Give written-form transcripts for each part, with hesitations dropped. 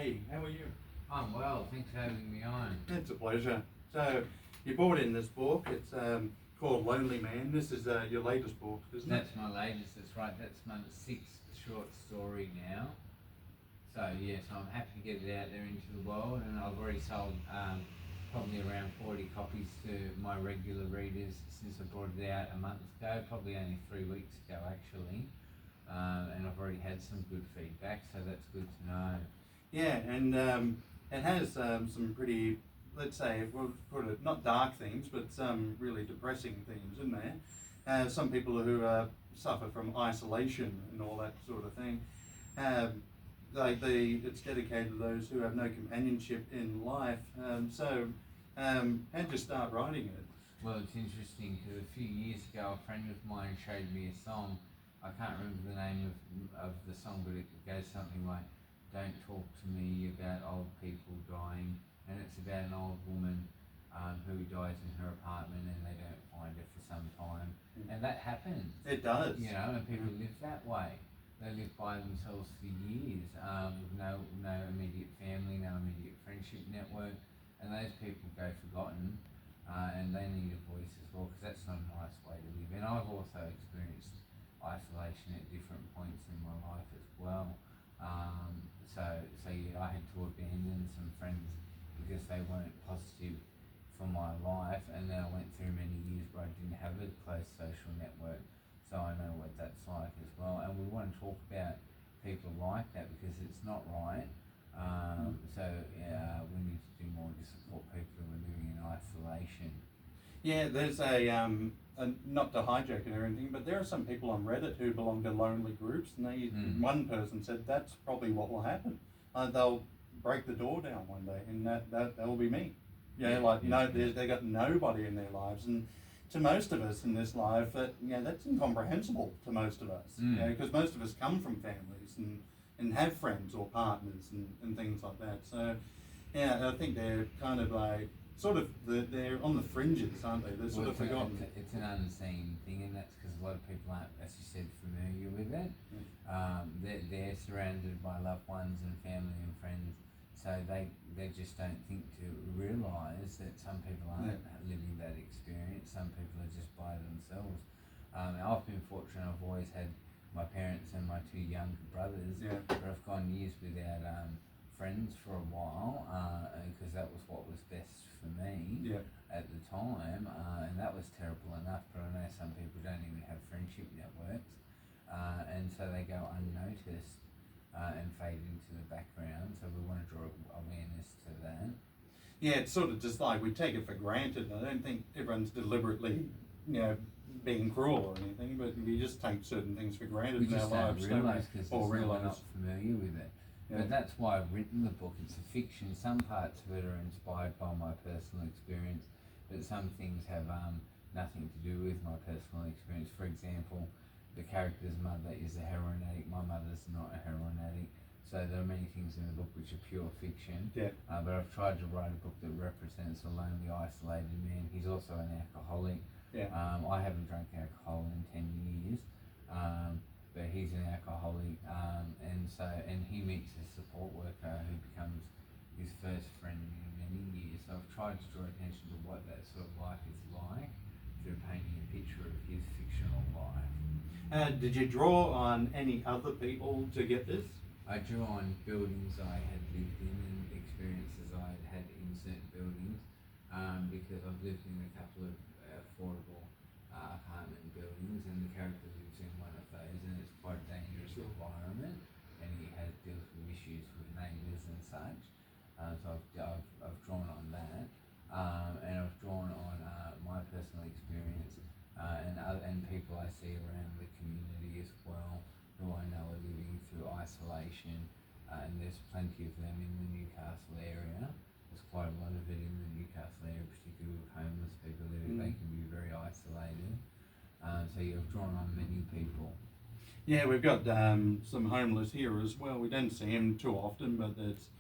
Hey, how are you? I'm well, thanks for having me on. It's a pleasure. So, you brought in this book. It's called Lonely Man. This is your latest book, isn't it? That's my latest, that's right, that's my sixth short story now. So yes, I'm happy to get it out there into the world, and I've already sold probably around 40 copies to my regular readers since I brought it out a month ago, probably only 3 weeks ago actually. And I've already had some good feedback, so that's good to know. Yeah, and it has some pretty, let's say, we'll put it, not dark themes, but some really depressing themes in there. Some people who suffer from isolation and all that sort of thing. It's dedicated to those who have no companionship in life. How'd you start writing it? Well, it's interesting because a few years ago, a friend of mine showed me a song. I can't remember the name of the song, but it goes something like, "Don't talk to me about old people dying," and it's about an old woman who dies in her apartment and they don't find her for some time. And that happens. It does. You know, and people live that way. They live by themselves for years with no immediate family, no immediate friendship network, and those people go forgotten. And they need a voice as well, because that's not a nice way to live. And I've also experienced isolation at different points in my life as well. So yeah, I had to abandon some friends because they weren't positive for my life, and then I went through many years where I didn't have a close social network, so I know what that's like as well. And we want to talk about people like that because it's not right. We need to do more to support people who are living in isolation. Yeah, there's not to hijack it or anything, but there are some people on Reddit who belong to lonely groups, and one person said that's probably what will happen. They'll break the door down one day, and that will be me. They got nobody in their lives, and to most of us in this life, that's incomprehensible to most of us. Because most of us come from families and have friends or partners and things like that. So, I think they're kind of like they're on the fringes, aren't they? They're sort of forgotten. It's an unseen thing, and that's because a lot of people aren't, as you said, familiar with it. They're surrounded by loved ones and family and friends, so they just don't think to realise that some people aren't living that experience. Some people are just by themselves. I've been fortunate. I've always had my parents and my two younger brothers, but I've gone years without friends for a while because that was what was best for me at the time, and that was terrible enough. But I know some people don't even have friendship networks, and so they go unnoticed and fade into the background. So we want to draw awareness to that. Yeah, it's sort of just like we take it for granted. I don't think everyone's deliberately, being cruel or anything, but we just take certain things for granted in our lives. We just don't realise because we're not familiar with it. But that's why I've written the book. It's a fiction. Some parts of it are inspired by my personal experience, but some things have nothing to do with my personal experience. For example, the character's mother is a heroin addict. My mother's not a heroin addict. So there are many things in the book which are pure fiction. But I've tried to write a book that represents a lonely, isolated man. He's also an alcoholic. I haven't drank alcohol in 10 years. But he's an alcoholic, and he meets a support worker who becomes his first friend in many years. So I've tried to draw attention to what that sort of life is like through painting a picture of his fictional life. Did you draw on any other people to get this? I drew on buildings I had lived in and experiences I had had in certain buildings, because I've lived in a couple of affordable apartment buildings, and the character lives in one of those, and it's quite a dangerous environment, and he deals with issues with neighbours and such. So I've drawn on that, and I've drawn on my personal experience and people I see around the community as well, who I know are living through isolation, and there's plenty of them in the Newcastle area. There's quite a lot of it in the Newcastle area, particularly with homeless people. They can be very isolated. So you've drawn on many people. Yeah, we've got some homeless here as well. We don't see them too often, but it's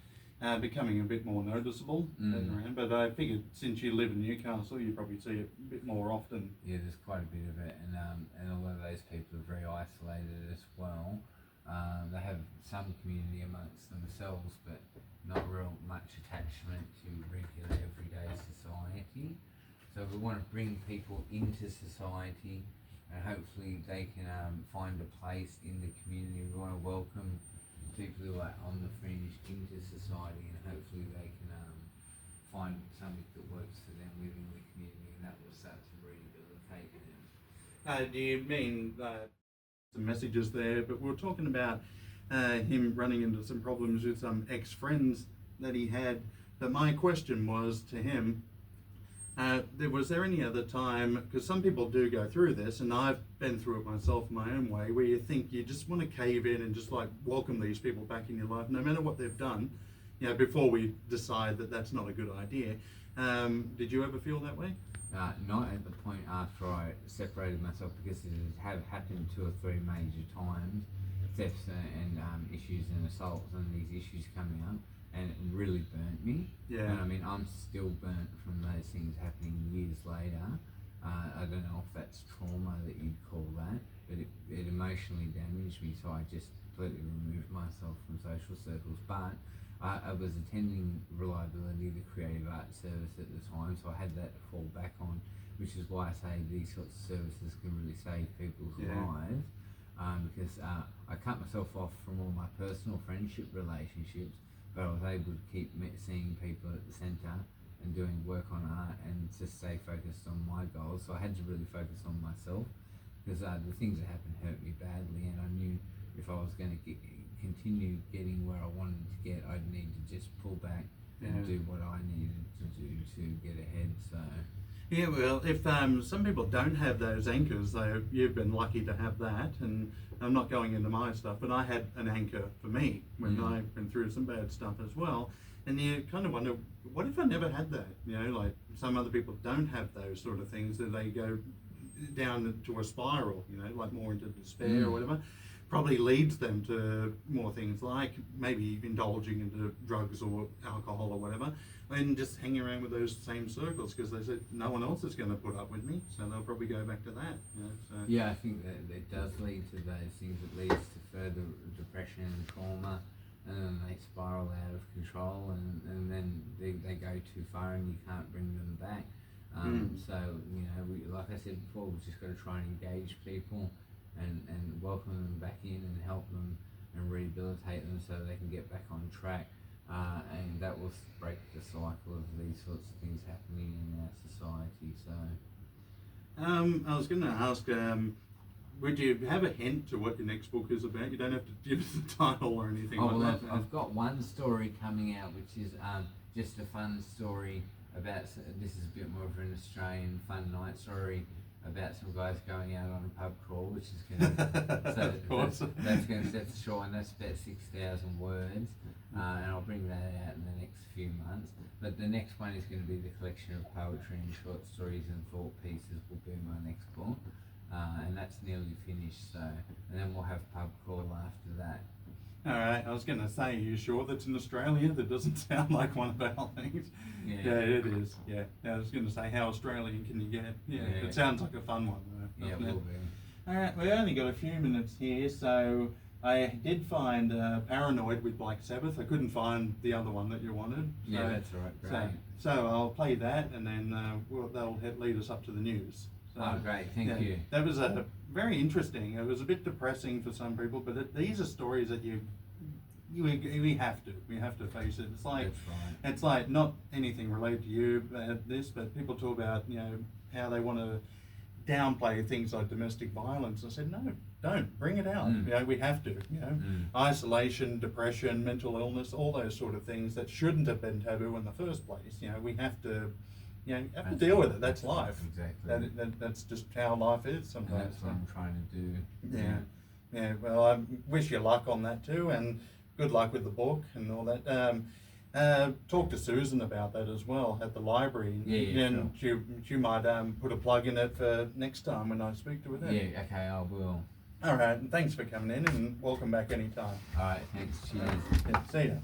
becoming a bit more noticeable around. But I figured since you live in Newcastle, you probably see it a bit more often. Yeah, there's quite a bit of it, and a lot of those people are very isolated as well. They have some community amongst themselves, but So we want to bring people into society, and hopefully they can find a place in the community. We want to welcome people who are on the fringe into society, and hopefully they can find something that works for them within the community, and that will start to rehabilitate them. Do you mean some messages there? But we were talking about him running into some problems with some ex-friends that he had. But my question was to him, was there any other time, because some people do go through this, and I've been through it myself in my own way, where you think you just want to cave in and just like welcome these people back in your life, no matter what they've done, before we decide that that's not a good idea. Did you ever feel that way? Not at the point after I separated myself, because it have happened 2 or 3 major times, thefts and issues and assaults and these issues coming up, and it really burnt me. Yeah. And I mean, I'm still burnt from those things happening years later. I don't know if that's trauma that you'd call that, but it emotionally damaged me, so I just completely removed myself from social circles. But I was attending Reliability, the creative arts service at the time, so I had that to fall back on, which is why I say these sorts of services can really save people's lives. Because I cut myself off from all my personal friendship relationships, but I was able to keep seeing people at the centre and doing work on art and to stay focused on my goals. So I had to really focus on myself, because the things that happened hurt me badly, and I knew if I was going to continue getting where I wanted to get, I'd need to just pull back and do what I needed to do to get ahead. So yeah, well, if some people don't have those anchors, you've been lucky to have that, and I'm not going into my stuff, but I had an anchor for me when I went through some bad stuff as well. And you kind of wonder, what if I never had that? Like some other people don't have those sort of things, that they go down to a spiral, like more into despair or whatever. Probably leads them to more things like maybe indulging into drugs or alcohol or whatever, and just hanging around with those same circles, because they said no one else is going to put up with me, so they'll probably go back to that. So. Yeah, I think that it does lead to those things. It leads to further depression and trauma, and then they spiral out of control, and then they go too far and you can't bring them back. So like I said before, we've just got to try and engage people and welcome them back in and help them and rehabilitate them so they can get back on track, and that will break the cycle of these sorts of things happening in our society. So I was going to ask, would you have a hint to what your next book is about? You don't have to give us the title or anything like that. I've got one story coming out, which is just a fun story about, this is a bit more of an Australian fun night story about some guys going out on a pub crawl, which is going to that's going to set the show, and that's about 6,000 words, and I'll bring that out in the next few months. But the next one is going to be the collection of poetry and short stories and thought pieces will be my next book, and that's nearly finished. So, and then we'll have pub crawl after that. All right, I was going to say, are you sure that's in Australia? That doesn't sound like one of our things. Yeah, it is. Yeah, I was going to say, how Australian can you get? Yeah, it sounds like a fun one, though. Yeah, it will be. All right, we only got a few minutes here, so I did find Paranoid with Black Sabbath. I couldn't find the other one that you wanted. So, yeah, that's all right. Great. So I'll play that, and then they'll lead us up to the news. So, great, thank you. That was very interesting. It was a bit depressing for some people, but these are stories that we have to face it. It's like, that's right. It's like not anything related to you, but people talk about how they want to downplay things like domestic violence. I said, no, don't bring it out. We have to. Isolation, depression, mental illness, all those sort of things that shouldn't have been taboo in the first place. We have to. Have to deal with it. That's life. Exactly. That's just how life is sometimes. And that's what I'm trying to do. Yeah. Well, I wish you luck on that too, and good luck with the book and all that. Talk to Susan about that as well at the library. And she might put a plug in it for next time when I speak to her then. Yeah, okay, I will. All right, and thanks for coming in, and welcome back anytime. All right, thanks. Cheers. See ya.